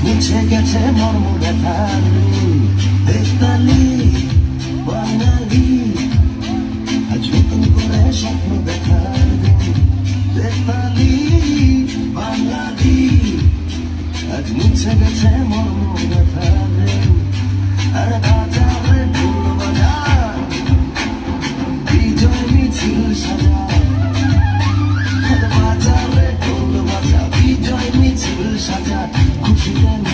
মুছে গেছে মর্ম ব্যথার দেশতালি বাঙালি আজ নতুন করে স্বপ্ন দেখার দেশতালি বাঙালি আজ মুছে গেছে মর্ম ব্যথার আর বাজারে ঢোল বাজার বিজয় মিছিল সাজা বাজারে ঢোল বাজা বিজয় মিছিল সাজা খুশিতে